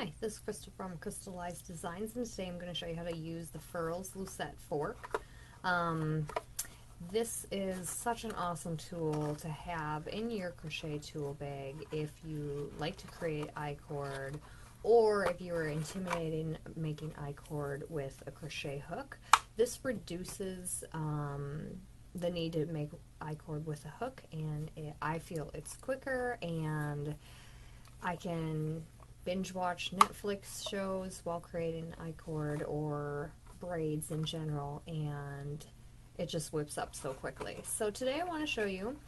Hi, this is Crystal from Crystallized Designs, and today I'm going to show you how to use the Furls Lucet fork. This is such an awesome tool to have in your crochet tool bag if you like to create I-cord, or if you are intimidating making I-cord with a crochet hook. This reduces the need to make I-cord with a hook, and I feel it's quicker, and I can binge watch Netflix shows while creating I-cord or braids in general, and it just whips up so quickly. So today I want to show you,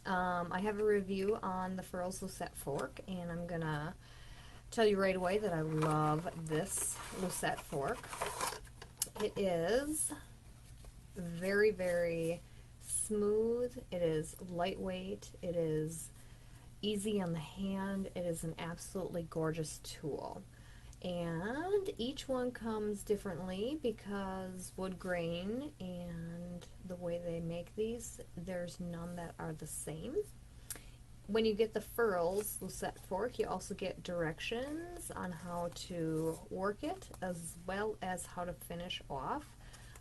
I have a review on the Furls Lucet fork, and I'm going to tell you right away that I love this Lucet fork. It is very, very smooth. It is lightweight. It is easy on the hand. It is an absolutely gorgeous tool, and each one comes differently because wood grain and the way they make these, there's none that are the same. When you get the Furls Lucet fork, you also get directions on how to work it as well as how to finish off.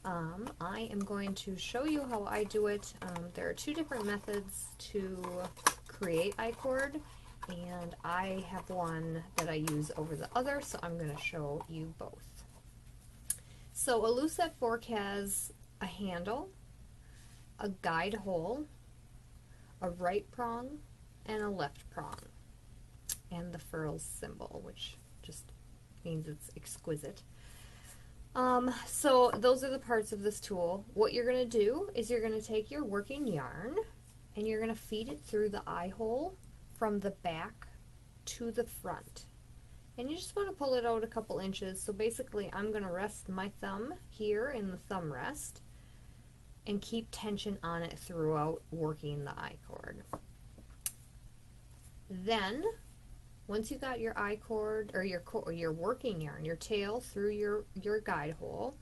I am going to show you how I do it. There are two different methods to create I-cord, and I have one that I use over the other, so I'm going to show you both. So a Lucet fork has a handle, a guide hole, a right prong, and a left prong, and the Furls symbol, which just means it's exquisite. So those are the parts of this tool. What you're going to do is you're going to take your working yarn and you're going to feed it through the eye hole from the back to the front. And you just want to pull it out a couple inches. So basically I'm going to rest my thumb here in the thumb rest and keep tension on it throughout working the I-cord. Then once you got your I-cord or your working yarn, your tail through your guide hole,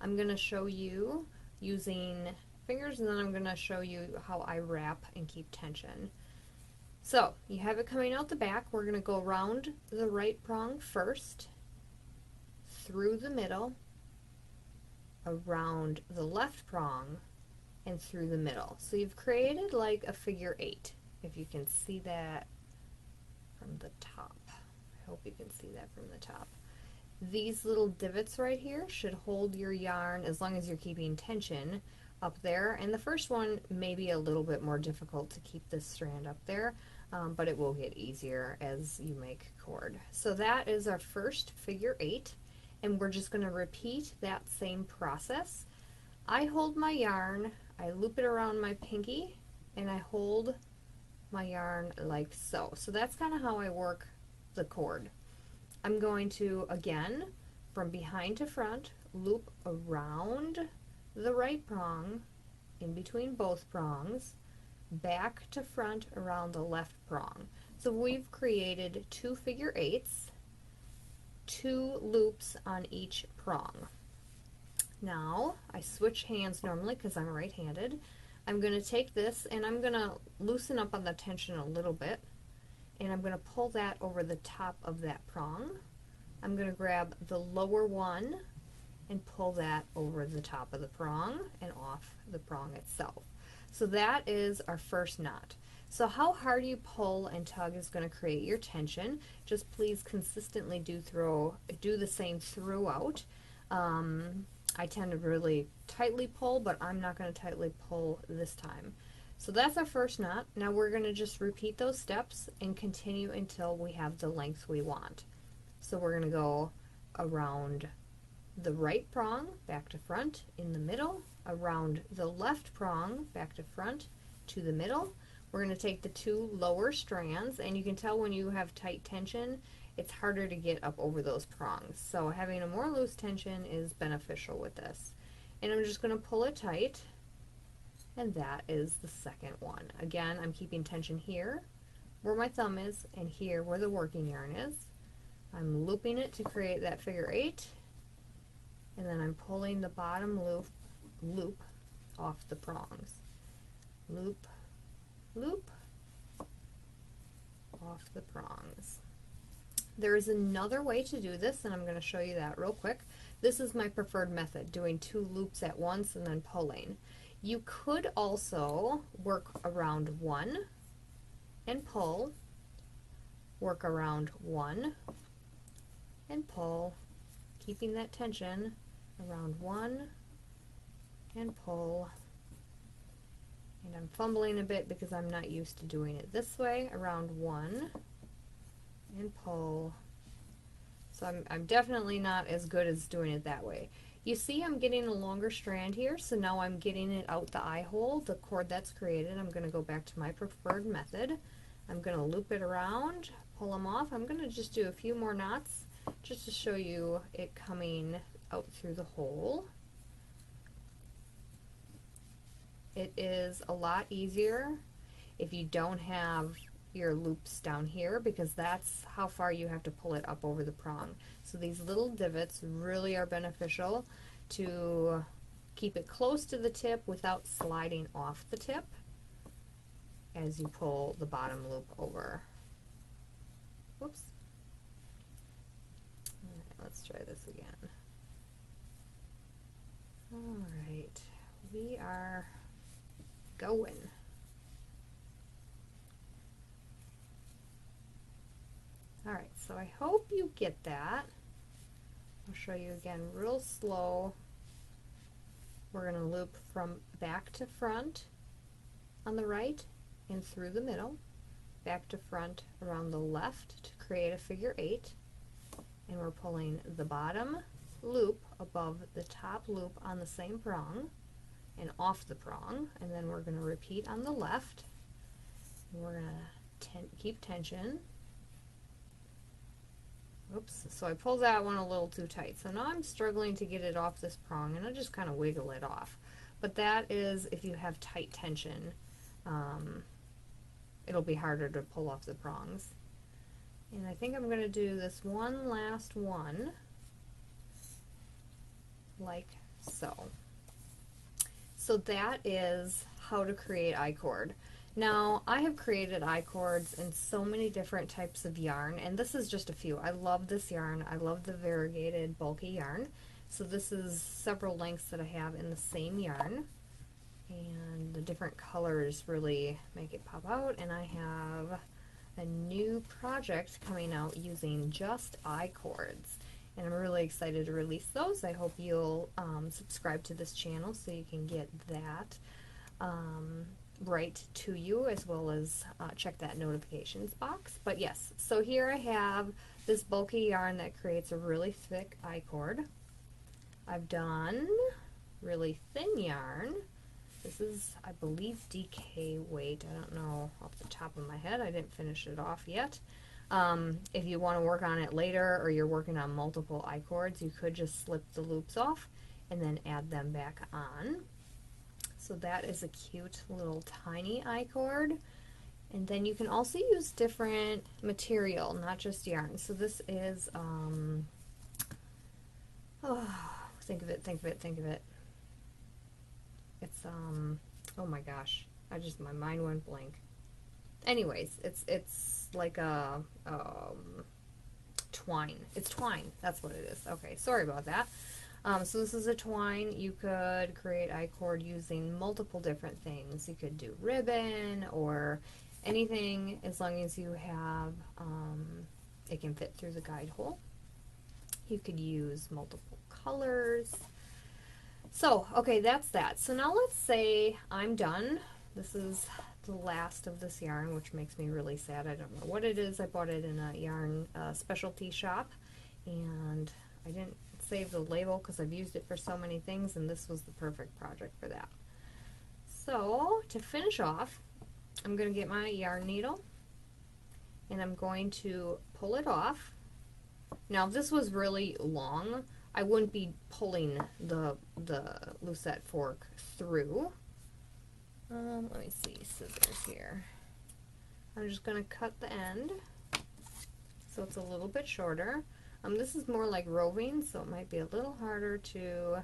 I'm going to show you using fingers, and then I'm going to show you how I wrap and keep tension. So you have it coming out the back. We're going to go around the right prong first, through the middle, around the left prong, and through the middle. So you've created like a figure 8, if you can see that from the top. I hope you can see that from the top. These little divots right here should hold your yarn as long as you're keeping tension up there. And the first one may be a little bit more difficult to keep this strand up there, but it will get easier as you make cord. So that is our first figure 8, and we're just going to repeat that same process. I hold my yarn, I loop it around my pinky, and I hold my yarn like so. So that's kind of how I work the cord. I'm going to, again, from behind to front, loop around the right prong, in between both prongs, back to front around the left prong. So we've created 2 figure 8s, 2 loops on each prong. Now, I switch hands normally because I'm right-handed. I'm going to take this and I'm going to loosen up on the tension a little bit, and I'm going to pull that over the top of that prong. I'm going to grab the lower one and pull that over the top of the prong and off the prong itself. So that is our first knot. So how hard you pull and tug is going to create your tension. Just please consistently do the same throughout. I tend to really tightly pull, but I'm not going to tightly pull this time. So that's our first knot. Now we're going to just repeat those steps and continue until we have the length we want. So we're going to go around the right prong, back to front, in the middle, around the left prong, back to front, to the middle. We're going to take the 2 lower strands, and you can tell when you have tight tension, it's harder to get up over those prongs. So having a more loose tension is beneficial with this. And I'm just going to pull it tight, and that is the second one. Again, I'm keeping tension here where my thumb is and here where the working yarn is. I'm looping it to create that figure 8, and then I'm pulling the bottom loop off the prongs. Loop, loop, off the prongs. There is another way to do this, and I'm going to show you that real quick. This is my preferred method, doing 2 loops at once and then pulling. You could also work around 1 and pull, work around 1 and pull, keeping that tension around 1 and pull. And I'm fumbling a bit because I'm not used to doing it this way, around 1 and pull. So I'm definitely not as good as doing it that way. You see I'm getting a longer strand here, so now I'm getting it out the eye hole, the cord that's created. I'm going to go back to my preferred method. I'm going to loop it around, pull them off. I'm going to just do a few more knots just to show you it coming out through the hole. It is a lot easier if you don't have your loops down here, because that's how far you have to pull it up over the prong. So these little divots really are beneficial to keep it close to the tip without sliding off the tip as you pull the bottom loop over. Whoops. All right, let's try this again. All right, we are going. Alright, so I hope you get that. I'll show you again real slow. We're going to loop from back to front on the right and through the middle, back to front around the left to create a figure 8, and we're pulling the bottom loop above the top loop on the same prong and off the prong, and then we're going to repeat on the left. We're going to keep tension. Oops, so I pulled that one a little too tight. So now I'm struggling to get it off this prong, and I just kind of wiggle it off. But that is if you have tight tension. It'll be harder to pull off the prongs. And I think I'm going to do this one last one, like so. So that is how to create I-cord. Now, I have created I-cords in so many different types of yarn, and this is just a few. I love this yarn. I love the variegated bulky yarn. So this is several lengths that I have in the same yarn, and the different colors really make it pop out. And I have a new project coming out using just I-cords, and I'm really excited to release those. I hope you'll subscribe to this channel so you can get that right to you, as well as check that notifications box. But yes, so here I have this bulky yarn that creates a really thick I-cord. I've done really thin yarn. This is, I believe, DK weight. I don't know off the top of my head. I didn't finish it off yet. If you want to work on it later, or you're working on multiple I-cords, you could just slip the loops off and then add them back on. So that is a cute little tiny I-cord. And then you can also use different material, not just yarn. So this is, think of it. It's, oh my gosh, my mind went blank. Anyways, it's like a, twine. It's twine, that's what it is. Okay, sorry about that. So this is a twine. You could create I-cord using multiple different things. You could do ribbon or anything, as long as you have, it can fit through the guide hole. You could use multiple colors. So, okay, that's that. So now let's say I'm done. This is the last of this yarn, which makes me really sad. I don't know what it is. I bought it in a yarn specialty shop, and I didn't save the label because I've used it for so many things, and this was the perfect project for that. So to finish off, I'm going to get my yarn needle, and I'm going to pull it off. Now if this was really long, I wouldn't be pulling the Lucet fork through. Let me see, scissors here. I'm just going to cut the end so it's a little bit shorter. This is more like roving, so it might be a little harder to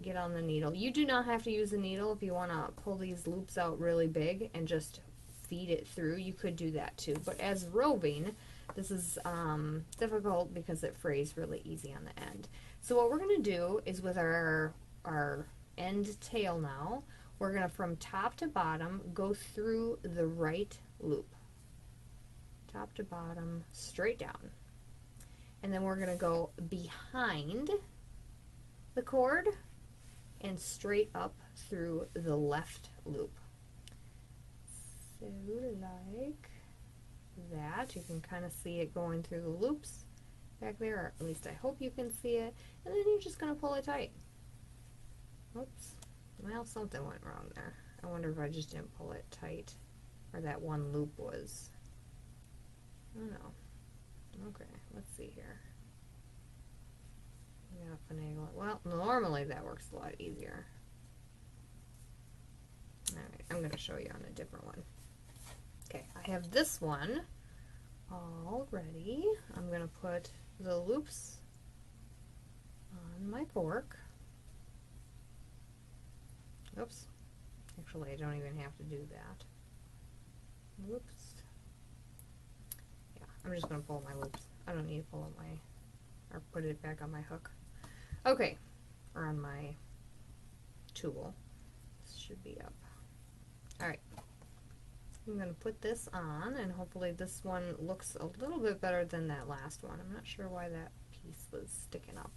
get on the needle. You do not have to use a needle if you want to pull these loops out really big and just feed it through. You could do that too. But as roving, This is difficult because it frays really easy on the end. So what we're going to do is with our end tail now, we're going to from top to bottom go through the right loop. Top to bottom, straight down. And then we're going to go behind the cord and straight up through the left loop. So like that. You can kind of see it going through the loops back there, or at least I hope you can see it. And then you're just going to pull it tight. Oops. Well, something went wrong there. I wonder if I just didn't pull it tight, or that one loop was. I don't know. Okay, let's see here. I'm going to finagle it. Well, normally that works a lot easier. Alright, I'm going to show you on a different one. Okay, I have this one all ready. I'm going to put the loops on my fork. Oops. Actually, I don't even have to do that. Whoops. Yeah, I'm just going to pull my loops. I don't need to pull up my, or put it back on my hook. Okay, or on my tool. This should be up. Alright. I'm going to put this on, and hopefully this one looks a little bit better than that last one. I'm not sure why that piece was sticking up.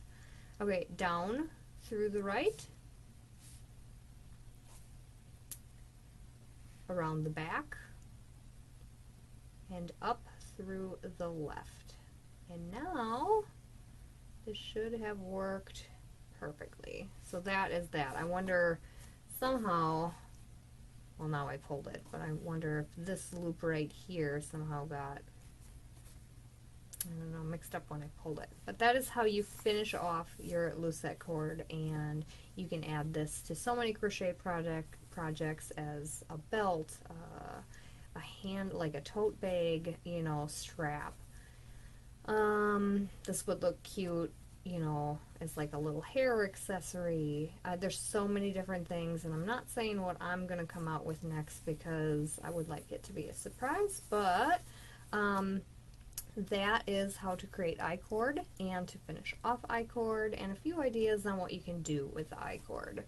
Okay, down through the right, around the back, and up through the left. And now this should have worked perfectly. So that is that. I wonder somehow, well, now I pulled it, but I wonder if this loop right here somehow got, I don't know, mixed up when I pulled it. But that is how you finish off your Lucet cord, and you can add this to so many crochet projects as a belt, a hand, like a tote bag, you know, strap. This would look cute, you know, as like a little hair accessory. There's so many different things, and I'm not saying what I'm going to come out with next because I would like it to be a surprise, but that is how to create I-cord and to finish off I-cord, and a few ideas on what you can do with the I-cord.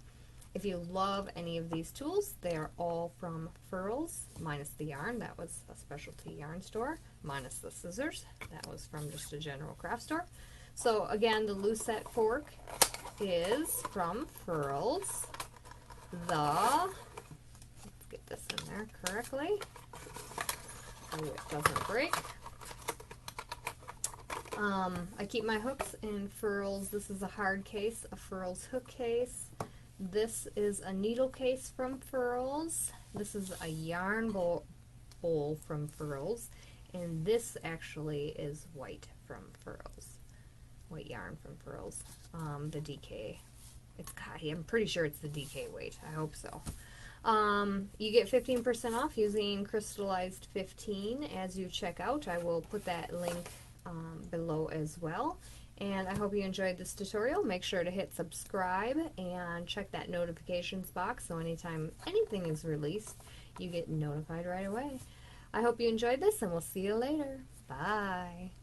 If you love any of these tools, they are all from Furls, minus the yarn. That was a specialty yarn store. Minus the scissors. That was from just a general craft store. So again, the Lucet fork is from Furls. Let's get this in there correctly so it doesn't break. I keep my hooks in Furls. This is a hard case, a Furls hook case. This is a needle case from Furls. This is a yarn bowl from Furls. And this actually is white from Furls. White yarn from Furls. The DK. I'm pretty sure it's the DK weight. I hope so. You get 15% off using Crystallized 15 as you check out. I will put that link below as well. And I hope you enjoyed this tutorial. Make sure to hit subscribe and check that notifications box so anytime anything is released, you get notified right away. I hope you enjoyed this, and we'll see you later. Bye.